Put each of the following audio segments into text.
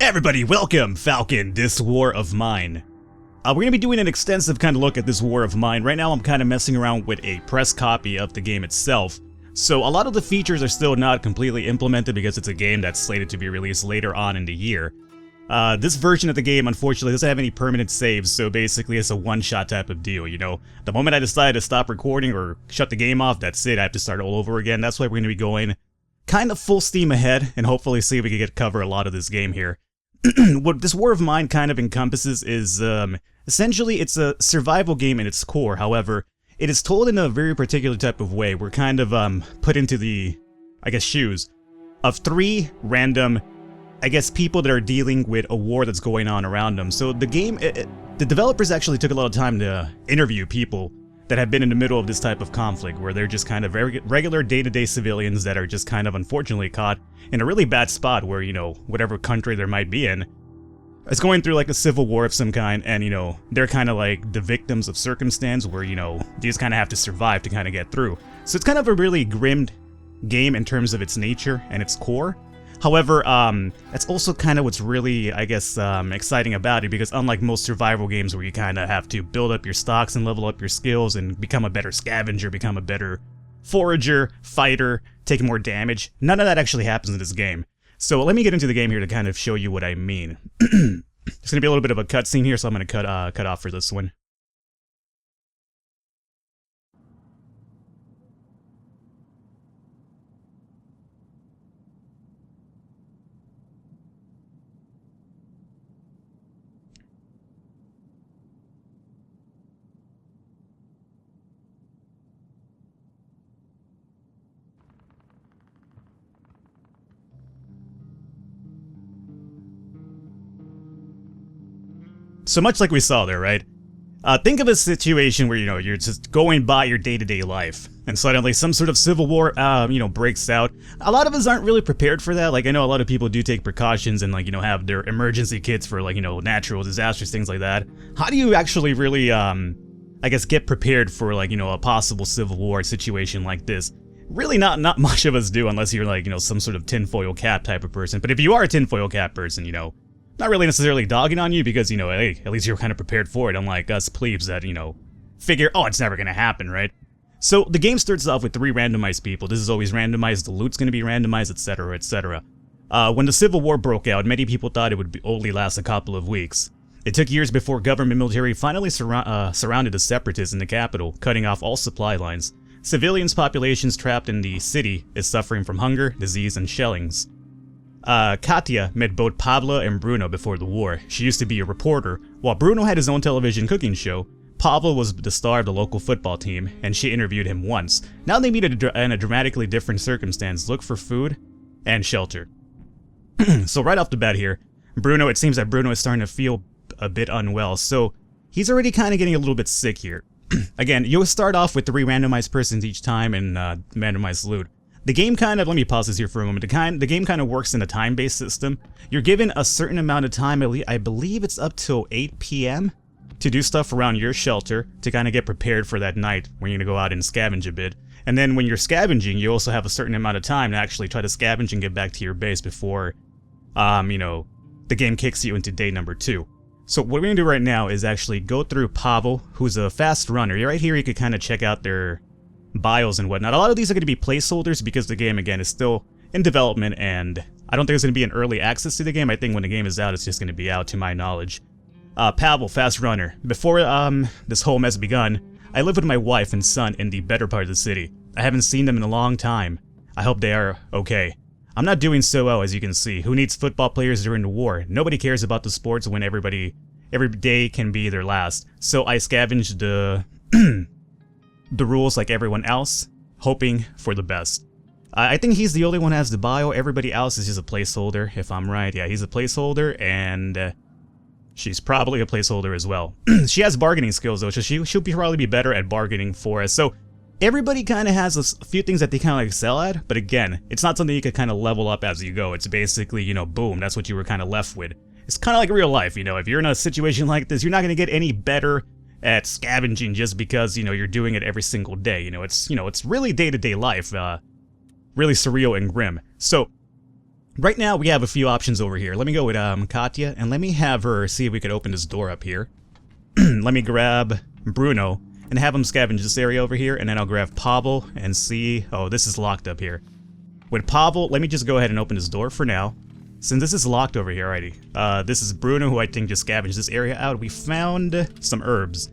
Everybody, welcome, Falcon, this war of mine. We're going to be doing an extensive kind of look at this war of mine. Right now I'm kind of messing around with a press copy of the game itself. So a lot of the features are still not completely implemented because it's a game that's slated to be released later on in the year. This version of the game unfortunately doesn't have any permanent saves, so basically it's a one-shot type of deal, you know. The moment I decide to stop recording or shut the game off, that's it, I have to start all over again. That's why we're going to be going kind of full steam ahead and hopefully see if we can cover a lot of this game here. What this war of mine kind of encompasses is, essentially it's a survival game in its core. However, it is told in a very particular type of way. We're kind of put into the, I guess, shoes of three random, I guess, people that are dealing with a war that's going on around them. So the game, the developers actually took a lot of time to interview people that have been in the middle of this type of conflict, where they're just kind of very regular day-to-day civilians that are just kind of unfortunately caught in a really bad spot where, you know, whatever country there might be in, it's going through like a civil war of some kind, and, you know, they're kind of like the victims of circumstance where, you know, they just kind of have to survive to kind of get through. So it's kind of a really grim game in terms of its nature and its core. However, that's also kind of what's really, I guess, exciting about it, because unlike most survival games where you kind of have to build up your stocks and level up your skills and become a better scavenger, become a better forager, fighter, take more damage, none of that actually happens in this game. So let me get into the game here to kind of show you what I mean. There's going to be a little bit of a cutscene here, so I'm going to cut off for this one. So much like we saw there, right? Think of a situation where, you know, you're just going by your day-to-day life, and suddenly some sort of civil war, you know, breaks out. A lot of us aren't really prepared for that. Like, I know a lot of people do take precautions and, like, you know, have their emergency kits for, like, you know, natural disasters, things like that. How do you actually really, I guess, get prepared for, like, you know, a possible civil war situation like this? Really not much of us do, unless you're, like, you know, some sort of tinfoil cap type of person. But if you are a tinfoil cap person, you know, not really necessarily dogging on you, because, you know, hey, at least you're kind of prepared for it, unlike us plebes that, you know, figure, oh, it's never gonna happen, right? So the game starts off with 3 randomized people. This is always randomized, the loot's gonna be randomized, etc., etc. When the Civil War broke out, many people thought it would only last a couple of weeks. It took years before government military finally surrounded the separatists in the capital, cutting off all supply lines. Civilians' populations trapped in the city is suffering from hunger, disease, and shellings. Katya met both Pavla and Bruno before the war. She used to be a reporter. While Bruno had his own television cooking show, Pavla was the star of the local football team, and she interviewed him once. Now they meet in a dramatically different circumstance, look for food and shelter. So right off the bat here, it seems that Bruno is starting to feel a bit unwell, so he's already kind of getting a little bit sick here. Again, you'll start off with 3 randomized persons each time and randomized loot. The game kind of, let me pause this here for a moment, the game kind of works in a time-based system. You're given a certain amount of time, I believe it's up till 8 p.m. to do stuff around your shelter to kind of get prepared for that night when you're going to go out and scavenge a bit. And then when you're scavenging, you also have a certain amount of time to actually try to scavenge and get back to your base before, you know, the game kicks you into day number 2. So what we're going to do right now is actually go through Pavel, who's a fast runner. Right here you could kind of check out their bios and whatnot. A lot of these are going to be placeholders because the game, again, is still in development, and I don't think there's going to be an early access to the game. I think when the game is out, it's just going to be out, to my knowledge. Pavel, fast runner. Before this whole mess begun, I lived with my wife and son in the better part of the city. I haven't seen them in a long time. I hope they are okay. I'm not doing so well, as you can see. Who needs football players during the war? Nobody cares about the sports when every day can be their last. So I scavenged the the rules like everyone else, hoping for the best. I think he's the only one who has the bio. Everybody else is just a placeholder, if I'm right. Yeah, he's a placeholder, and she's probably a placeholder as well. She has bargaining skills, though, so she'll probably be better at bargaining for us. So everybody kind of has a few things that they kind of excel at, but again, it's not something you could kind of level up as you go. It's basically, you know, boom, that's what you were kind of left with. It's kind of like real life, you know. If you're in a situation like this, you're not going to get any better at scavenging just because, you know, you're doing it every single day. It's really day-to-day life, really surreal and grim. So Right now, we have a few options over here. Let me go with Katya, and let me have her see if we could open this door up here. Let me grab Bruno and have him scavenge this area over here, and then I'll grab Pavel and see... Oh, this is locked up here. With Pavel, let me just go ahead and open this door for now. Since this is locked over here already. This is Bruno, who I think just scavenged this area out. We found some herbs.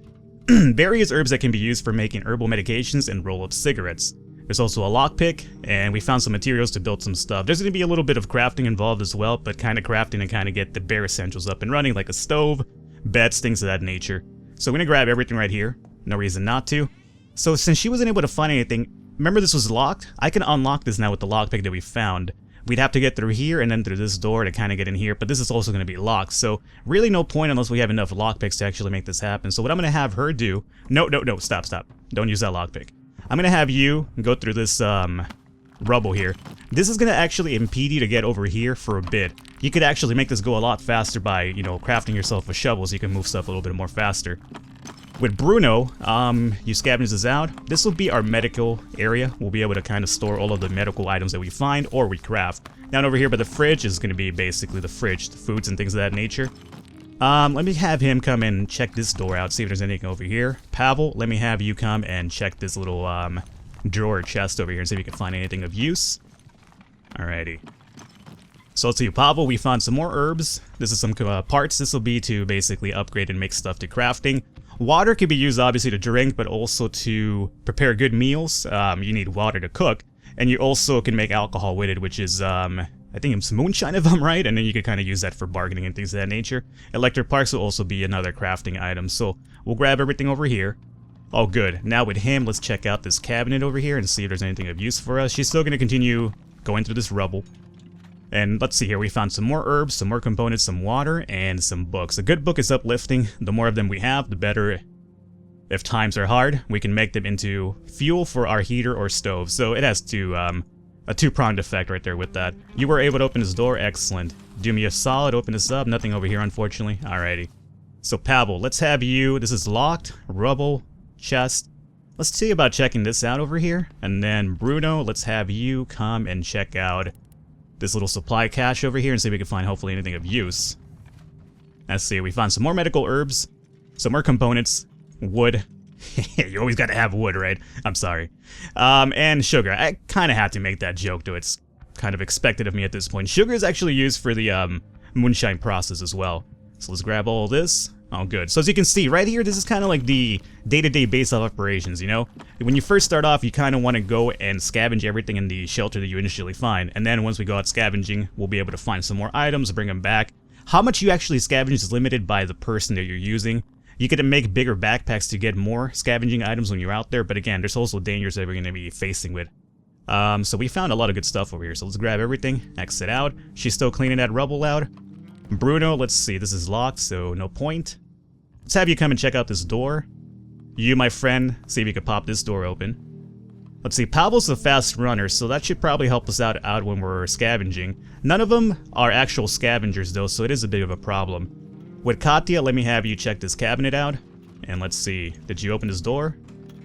Various herbs that can be used for making herbal medications and roll-up cigarettes. There's also a lockpick, and we found some materials to build some stuff. There's going to be a little bit of crafting involved as well, but kind of crafting to kind of get the bare essentials up and running, like a stove, beds, things of that nature. So we're going to grab everything right here. No reason not to. So since she wasn't able to find anything, remember this was locked? I can unlock this now with the lockpick that we found. We'd have to get through here and then through this door to kind of get in here, but this is also going to be locked, so really no point unless we have enough lockpicks to actually make this happen. So what I'm going to have her do... No, stop. Don't use that lockpick. I'm going to have you go through this rubble here. This is going to actually impede you to get over here for a bit. You could actually make this go a lot faster by, you know, crafting yourself a shovel so you can move stuff a little bit more faster. With Bruno, you scavenge this out. This will be our medical area. We'll be able to kind of store all of the medical items that we find or we craft. Down over here by the fridge is going to be basically the fridge, the foods and things of that nature. Let me have him come and check this door out, see if there's anything over here. Pavel, let me have you come and check this little drawer chest over here and see if you can find anything of use. Alrighty. So let's see, Pavel, we found some more herbs. This is some parts. This will be to basically upgrade and make stuff to crafting. Water can be used obviously to drink, but also to prepare good meals. You need water to cook, and you also can make alcohol with it, which is, I think it's moonshine if I'm right, and then you can kind of use that for bargaining and things of that nature. Electric parks will also be another crafting item, so we'll grab everything over here. Oh good, now with him, let's check out this cabinet over here and see if there's anything of use for us. She's still going to continue going through this rubble. And let's see here, we found some more herbs, some more components, some water, and some books. A good book is uplifting. The more of them we have, the better. If times are hard, we can make them into fuel for our heater or stove. So it has a two-pronged effect right there with that. You were able to open this door, excellent. Do me a solid, open this up, nothing over here unfortunately. Alrighty. So Pavel, let's have you, this is locked, rubble, chest. Let's see about checking this out over here. And then Bruno, let's have you come and check out this little supply cache over here and see if we can find hopefully anything of use. Let's see, we found some more medical herbs, some more components, wood. You always got to have wood, right? I'm sorry. And sugar. I kind of had to make that joke, though. It's kind of expected of me at this point. Sugar is actually used for the moonshine process as well. So let's grab all this. Oh, good. So as you can see, right here, this is kind of like the day-to-day base of operations, you know? When you first start off, you kind of want to go and scavenge everything in the shelter that you initially find. And then once we go out scavenging, we'll be able to find some more items, bring them back. How much you actually scavenge is limited by the person that you're using. You can make bigger backpacks to get more scavenging items when you're out there, but again, there's also dangers that we're going to be facing with. So we found a lot of good stuff over here, so let's grab everything, exit out. She's still cleaning that rubble out. Bruno, let's see, this is locked, so no point. Let's have you come and check out this door. You, my friend, see if you can pop this door open. Let's see, Pavel's a fast runner, so that should probably help us out when we're scavenging. None of them are actual scavengers though, so it is a bit of a problem. With Katya, let me have you check this cabinet out. And let's see, did you open this door?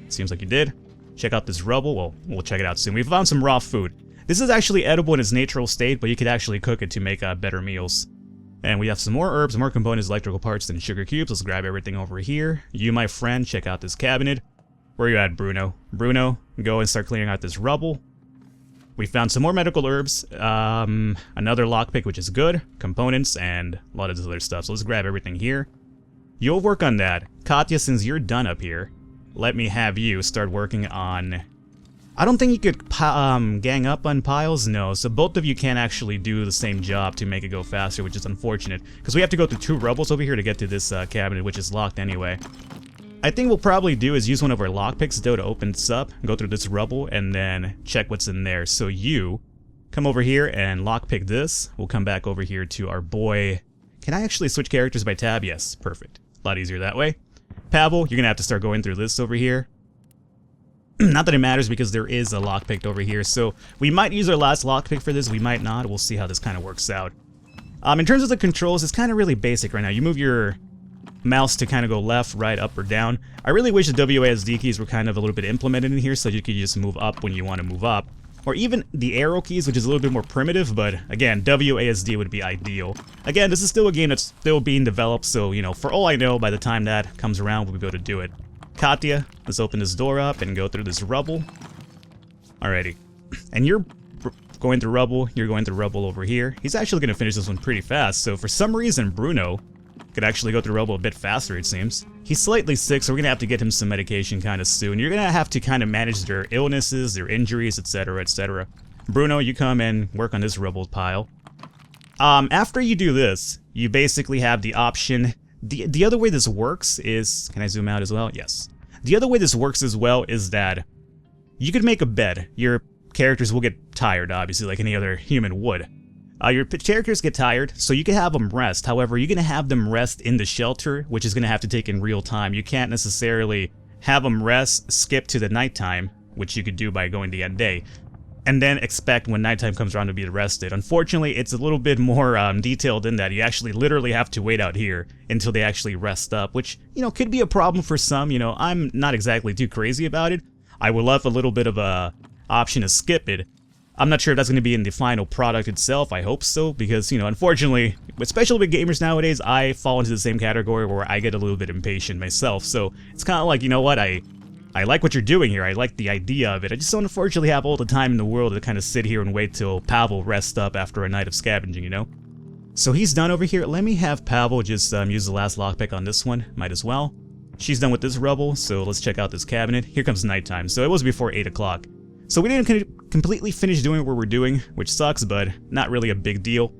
Seems like you did. Check out this rubble. Well, we'll check it out soon. We found some raw food. This is actually edible in its natural state, but you could actually cook it to make better meals. And we have some more herbs, more components, electrical parts, and sugar cubes. Let's grab everything over here. You, my friend, check out this cabinet. Where are you at, Bruno? Bruno, go and start clearing out this rubble. We found some more medical herbs, another lockpick, which is good, components, and a lot of this other stuff. So let's grab everything here. You'll work on that. Katya, since you're done up here, let me have you start working on... I don't think you could gang up on piles, no. So both of you can't actually do the same job to make it go faster, which is unfortunate. Because we have to go through two rubbles over here to get to this cabinet, which is locked anyway. I think we'll probably do is use one of our lockpicks though to open this up, go through this rubble, and then check what's in there. So you come over here and lockpick this. We'll come back over here to our boy. Can I actually switch characters by tab? Yes, perfect. A lot easier that way. Pavel, you're gonna have to start going through this over here. Not that it matters because there is a lockpick over here, so we might use our last lockpick for this, we might not. We'll see how this kind of works out. In terms of the controls, it's kind of really basic right now. You move your mouse to kind of go left, right, up, or down. I really wish the WASD keys were kind of a little bit implemented in here so you could just move up when you want to move up. or even the arrow keys, which is a little bit more primitive, but again, WASD would be ideal. Again, this is still a game that's still being developed, so, you know, for all I know, by the time that comes around, we'll be able to do it. Katya, let's open this door up and go through this rubble. Alrighty. And you're going through rubble, you're going through rubble over here. He's actually going to finish this one pretty fast, so for some reason, Bruno could actually go through rubble a bit faster, it seems. He's slightly sick, so we're going to have to get him some medication kind of soon. You're going to have to kind of manage their illnesses, their injuries, etc., etc. Bruno, you come and work on this rubble pile. After you do this, you basically have the option. The other way this works is... Can I zoom out as well? Yes. The other way this works as well is that you could make a bed. Your characters will get tired, obviously, like any other human would. Your characters get tired, so you can have them rest. However, you're going to have them rest in the shelter, which is going to have to take in real time. You can't necessarily have them rest, skip to the nighttime, which you could do by going to the end day, and then expect when nighttime comes around to be rested. Unfortunately, it's a little bit more detailed than that. You actually literally have to wait out here until they actually rest up, which, you know, could be a problem for some. You know, I'm not exactly too crazy about it. I would love a little bit of a option to skip it. I'm not sure if that's going to be in the final product itself. I hope so, because, you know, unfortunately, especially with gamers nowadays, I fall into the same category where I get a little bit impatient myself. So it's kind of like, you know what, I like what you're doing here. I like the idea of it. I just don't unfortunately have all the time in the world to kind of sit here and wait till Pavel rests up after a night of scavenging, you know? So he's done over here. Let me have Pavel just use the last lockpick on this one. Might as well. She's done with this rubble, so let's check out this cabinet. Here comes nighttime. So it was before 8 o'clock. So we didn't completely finish doing what we're doing, which sucks, but not really a big deal.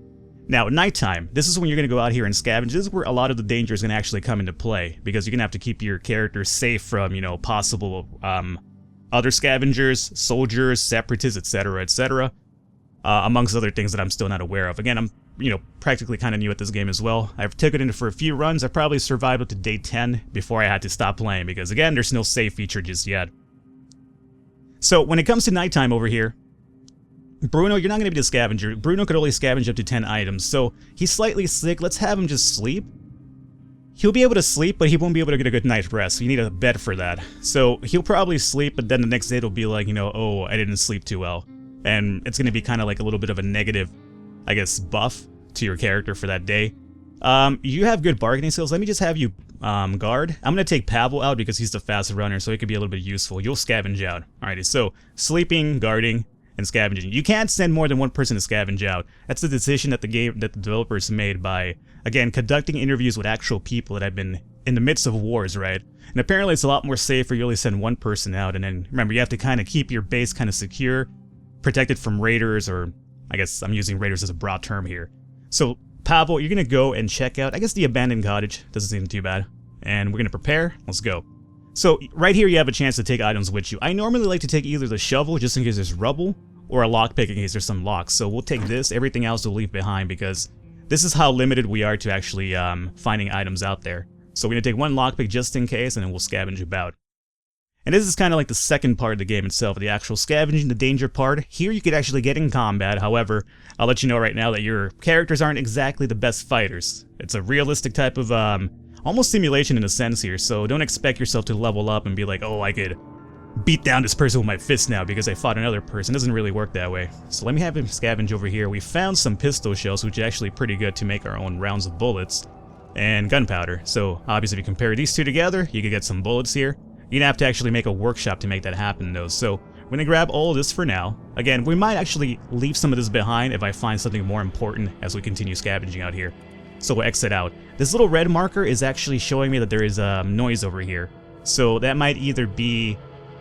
Now, nighttime, this is when you're going to go out here and scavenge. This is where a lot of the danger is going to actually come into play, because you're going to have to keep your characters safe from, you know, possible other scavengers, soldiers, separatists, etc., etc., amongst other things that I'm still not aware of. Again, I'm, you know, practically kind of new at this game as well. I've taken it for a few runs. I probably survived up to day 10 before I had to stop playing, because again, there's no save feature just yet. So when it comes to nighttime over here, Bruno, you're not going to be the scavenger. Bruno could only scavenge up to 10 items, so he's slightly sick. Let's have him just sleep. He'll be able to sleep, but he won't be able to get a good night's rest. So you need a bed for that. So he'll probably sleep, but then the next day it'll be like, you know, oh, I didn't sleep too well. And it's going to be kind of like a little bit of a negative, I guess, buff to your character for that day. You have good bargaining skills. Let me just have you guard. I'm going to take Pavel out because he's the fastest runner, so he could be a little bit useful. You'll scavenge out. Alrighty, so sleeping, guarding, and scavenging. You can't send more than one person to scavenge out. That's the decision that the developers made by, again, conducting interviews with actual people that have been in the midst of wars, right? And apparently it's a lot more safer. You only send one person out, and then remember, you have to kind of keep your base kind of secure, protected from raiders, or I guess I'm using raiders as a broad term here. So Pavel, you're going to go and check out, I guess, the abandoned cottage. Doesn't seem too bad. And we're going to prepare. Let's go. So right here you have a chance to take items with you. I normally like to take either the shovel, just in case there's rubble, or a lockpick in case there's some locks. So we'll take this. Everything else we'll leave behind, because this is how limited we are to actually finding items out there. So we're going to take one lockpick just in case, and then we'll scavenge about. And this is kind of like the second part of the game itself, the actual scavenging, the danger part. Here you could actually get in combat. However, I'll let you know right now that your characters aren't exactly the best fighters. It's a realistic type of, almost simulation in a sense here, so don't expect yourself to level up and be like, oh, I could beat down this person with my fist now because I fought another person. It doesn't really work that way. So let me have him scavenge over here. We found some pistol shells, which are actually pretty good to make our own rounds of bullets, and gunpowder. So obviously if you compare these two together, you could get some bullets here. You're gonna have to actually make a workshop to make that happen though. So we're gonna grab all of this for now. Again, we might actually leave some of this behind if I find something more important as we continue scavenging out here. So we'll exit out. This little red marker is actually showing me that there is noise over here. So that might either be,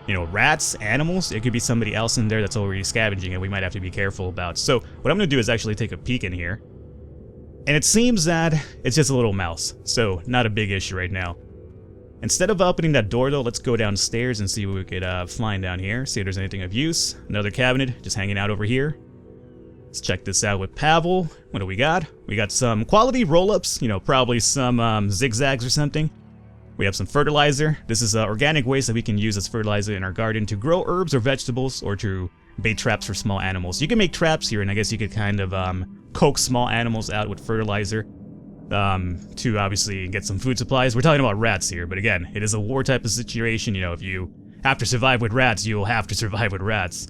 you know, rats, animals. It could be somebody else in there that's already scavenging and we might have to be careful about. So what I'm gonna do is actually take a peek in here. And it seems that it's just a little mouse. So not a big issue right now. Instead of opening that door though, let's go downstairs and see what we could find down here. See if there's anything of use. Another cabinet just hanging out over here. Let's check this out with Pavel. What do we got? We got some quality roll-ups, you know, probably some zigzags or something. We have some fertilizer. This is organic waste that we can use as fertilizer in our garden to grow herbs or vegetables, or to bait traps for small animals. You can make traps here, and I guess you could kind of coax small animals out with fertilizer. To obviously get some food supplies. We're talking about rats here, but again, it is a war type of situation. You know, if you have to survive with rats, you'll have to survive with rats.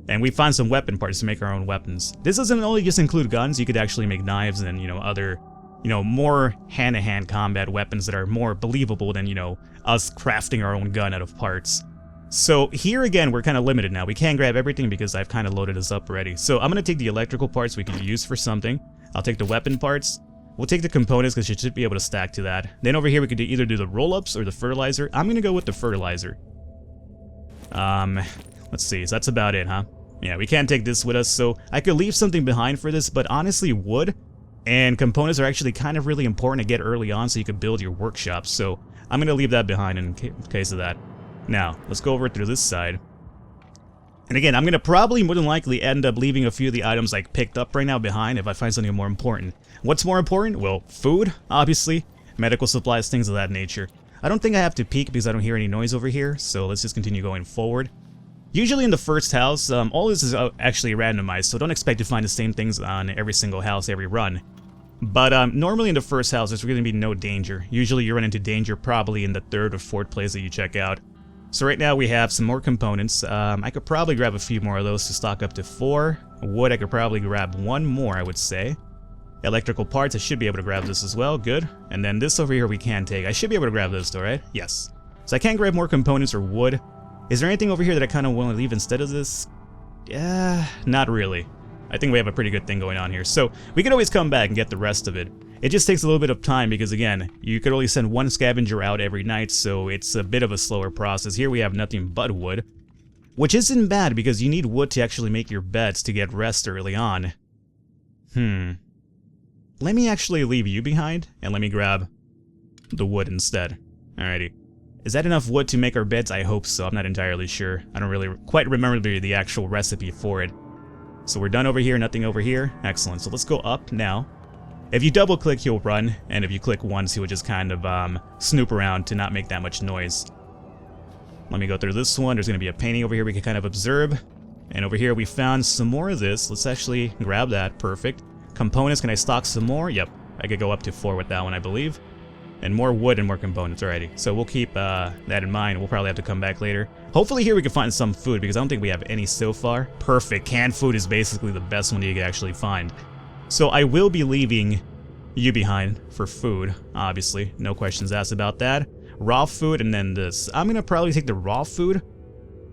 And we found some weapon parts to make our own weapons. This doesn't only just include guns, you could actually make knives and, other, more hand-to-hand combat weapons that are more believable than, us crafting our own gun out of parts. So here again, we're kind of limited now. We can't grab everything because I've kind of loaded this up already. So I'm going to take the electrical parts we could use for something. I'll take the weapon parts. We'll take the components because you should be able to stack to that. Then over here we could either do the roll-ups or the fertilizer. I'm going to go with the fertilizer. Let's see. So that's about it, huh? Yeah, we can't take this with us, so I could leave something behind for this, but honestly, wood and components are actually kind of really important to get early on so you could build your workshop. So I'm going to leave that behind in case of that. Now, let's go over through this side. And again, I'm going to probably more than likely end up leaving a few of the items I picked up right now behind if I find something more important. What's more important? Well, food, obviously. Medical supplies, things of that nature. I don't think I have to peek because I don't hear any noise over here, so let's just continue going forward. Usually in the first house, all this is actually randomized, so don't expect to find the same things on every single house, every run. But normally in the first house, there's going to be no danger. Usually you run into danger probably in the third or fourth place that you check out. So right now we have some more components. I could probably grab a few more of those to stock up to 4. Wood, I could probably grab 1 more, I would say. Electrical parts, I should be able to grab this as well. Good. And then this over here we can take. I should be able to grab this though, right? Yes. So I can't grab more components or wood. Is there anything over here that I kind of want to leave instead of this? Yeah, not really. I think we have a pretty good thing going on here. So we can always come back and get the rest of it. It just takes a little bit of time because, again, you could only send 1 scavenger out every night, so it's a bit of a slower process. Here we have nothing but wood, which isn't bad because you need wood to actually make your beds to get rest early on. Let me actually leave you behind, and let me grab the wood instead. Alrighty. Is that enough wood to make our beds? I hope so. I'm not entirely sure. I don't really quite remember the actual recipe for it. So we're done over here, nothing over here. Excellent. So let's go up now. If you double click, he'll run, and if you click once, he will just kind of snoop around to not make that much noise. Let me go through this one. There's going to be a painting over here we can kind of observe. And over here we found some more of this. Let's actually grab that. Perfect. Components, can I stock some more? Yep. I could go up to 4 with that one, I believe. And more wood and more components already. So we'll keep that in mind. We'll probably have to come back later. Hopefully here we can find some food, because I don't think we have any so far. Perfect. Canned food is basically the best one you can actually find. So I will be leaving you behind for food, obviously. No questions asked about that. Raw food and then this. I'm going to probably take the raw food.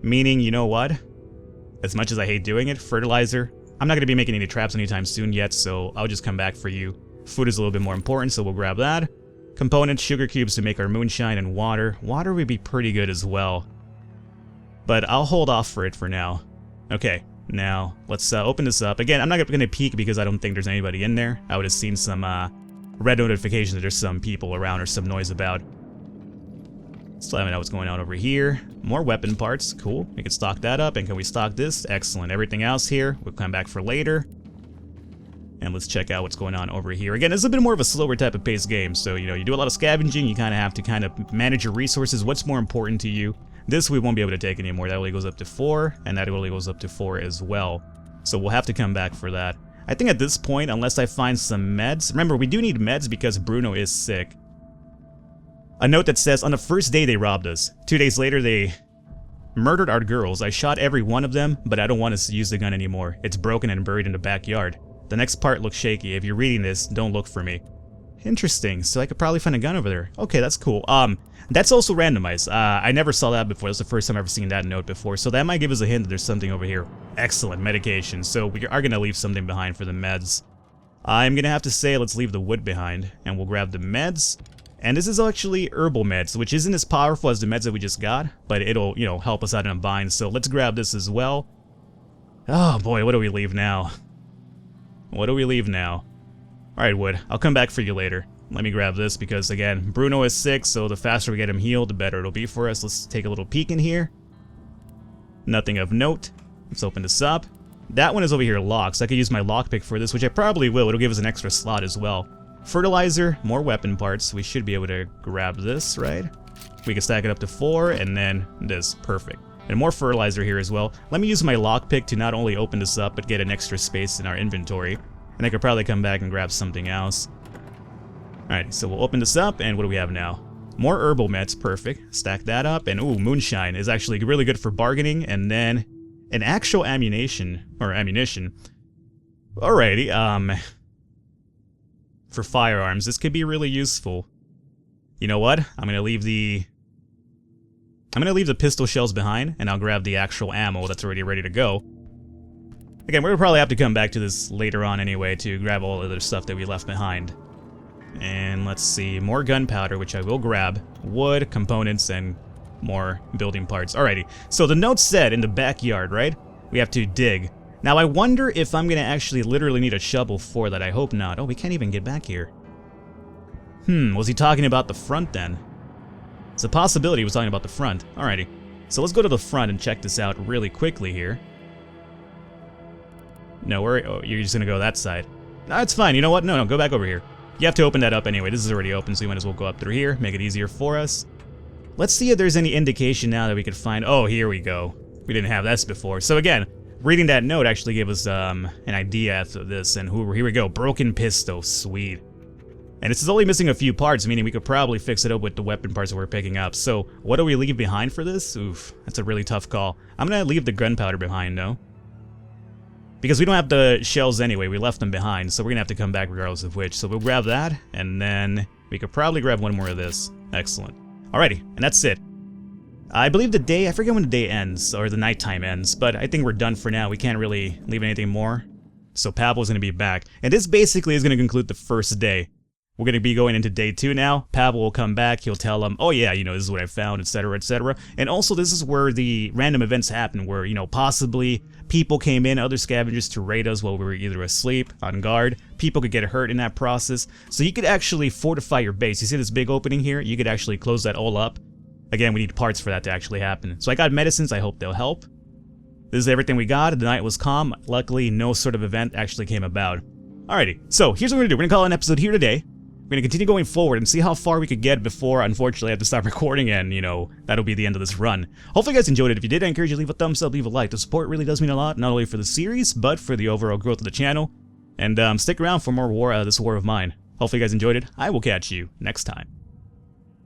Meaning, you know what? As much as I hate doing it, fertilizer. I'm not going to be making any traps anytime soon yet, so I'll just come back for you. Food is a little bit more important, so we'll grab that. Components, sugar cubes to make our moonshine, and water. Water would be pretty good as well. But I'll hold off for it for now. Okay, now let's open this up. Again, I'm not going to peek because I don't think there's anybody in there. I would have seen some red notifications that there's some people around or some noise about. Still haven't know what's going on over here. More weapon parts. Cool. We can stock that up. And can we stock this? Excellent. Everything else here, we'll come back for later. And let's check out what's going on over here. Again, this is a bit more of a slower type of paced game. So, you know, you do a lot of scavenging. You kind of have to manage your resources. What's more important to you? This we won't be able to take anymore. That only goes up to 4. And that only goes up to 4 as well. So we'll have to come back for that. I think at this point, unless I find some meds. Remember, we do need meds because Bruno is sick. A note that says, on the first day they robbed us. 2 days later they murdered our girls. I shot every one of them, but I don't want to use the gun anymore. It's broken and buried in the backyard. The next part looks shaky. If you're reading this, don't look for me. Interesting. So I could probably find a gun over there. Okay, that's cool. That's also randomized. I never saw that before. That's the first time I've ever seen that note before. So that might give us a hint that there's something over here. Excellent. Medication. So we are going to leave something behind for the meds. I'm going to have to say let's leave the wood behind. And we'll grab the meds. And this is actually herbal meds, which isn't as powerful as the meds that we just got. But it'll, you know, help us out in a bind. So let's grab this as well. Oh boy, what do we leave now? What do we leave now? Alright, Wood. I'll come back for you later. Let me grab this because, again, Bruno is sick, so the faster we get him healed, the better it'll be for us. Let's take a little peek in here. Nothing of note. Let's open this up. That one is over here locked, so I could use my lockpick for this, which I probably will. It'll give us an extra slot as well. Fertilizer, more weapon parts. We should be able to grab this, right? We can stack it up to 4, and then this. Perfect. And more fertilizer here as well. Let me use my lockpick to not only open this up, but get an extra space in our inventory. And I could probably come back and grab something else. Alright, so we'll open this up, and what do we have now? More herbal meds, perfect. Stack that up, and ooh, moonshine is actually really good for bargaining, and then An actual ammunition. Alrighty, for firearms, this could be really useful. You know what? I'm gonna leave the pistol shells behind, and I'll grab the actual ammo that's already ready to go. Again, we're gonna probably have to come back to this later on anyway to grab all the other stuff that we left behind. And let's see, more gunpowder, which I will grab, wood, components, and more building parts. Alrighty, so the note said in the backyard, right? We have to dig. Now I wonder if I'm gonna actually literally need a shovel for that. I hope not. Oh, we can't even get back here. Was he talking about the front then? It's a possibility he was talking about the front. Alrighty, so let's go to the front and check this out really quickly here. No, you're just gonna go that side. No, it's fine. You know what? No, go back over here. You have to open that up anyway. This is already open, so you might as well go up through here, make it easier for us. Let's see if there's any indication now that we could find... Oh, here we go. We didn't have this before. So again, reading that note actually gave us an idea after this, and here we go. Broken pistol. Sweet. And this is only missing a few parts, meaning we could probably fix it up with the weapon parts that we're picking up. So, what do we leave behind for this? Oof, that's a really tough call. I'm gonna leave the gunpowder behind, though. Because we don't have the shells anyway, we left them behind, so we're gonna have to come back regardless of which. So we'll grab that, and then we could probably grab one more of this. Excellent. Alrighty, and that's it. I believe the day, I forget when the day ends, or the nighttime ends, but I think we're done for now. We can't really leave anything more. So Pavel's gonna be back. And this basically is gonna conclude the first day. We're going to be going into day 2 now. Pavel will come back. He'll tell them, oh yeah, you know, this is what I found, etc., etc. And also, this is where the random events happen, where, you know, possibly people came in, other scavengers, to raid us while we were either asleep, on guard. People could get hurt in that process. So you could actually fortify your base. You see this big opening here? You could actually close that all up. Again, we need parts for that to actually happen. So I got medicines. I hope they'll help. This is everything we got. The night was calm. Luckily, no sort of event actually came about. Alrighty, so here's what we're going to do. We're going to call it an episode here today. We're going to continue going forward and see how far we could get before, unfortunately, I have to stop recording, and, you know, that'll be the end of this run. Hopefully you guys enjoyed it. If you did, I encourage you to leave a thumbs up, leave a like. The support really does mean a lot, not only for the series, but for the overall growth of the channel. And stick around for more this war of mine. Hopefully you guys enjoyed it. I will catch you next time.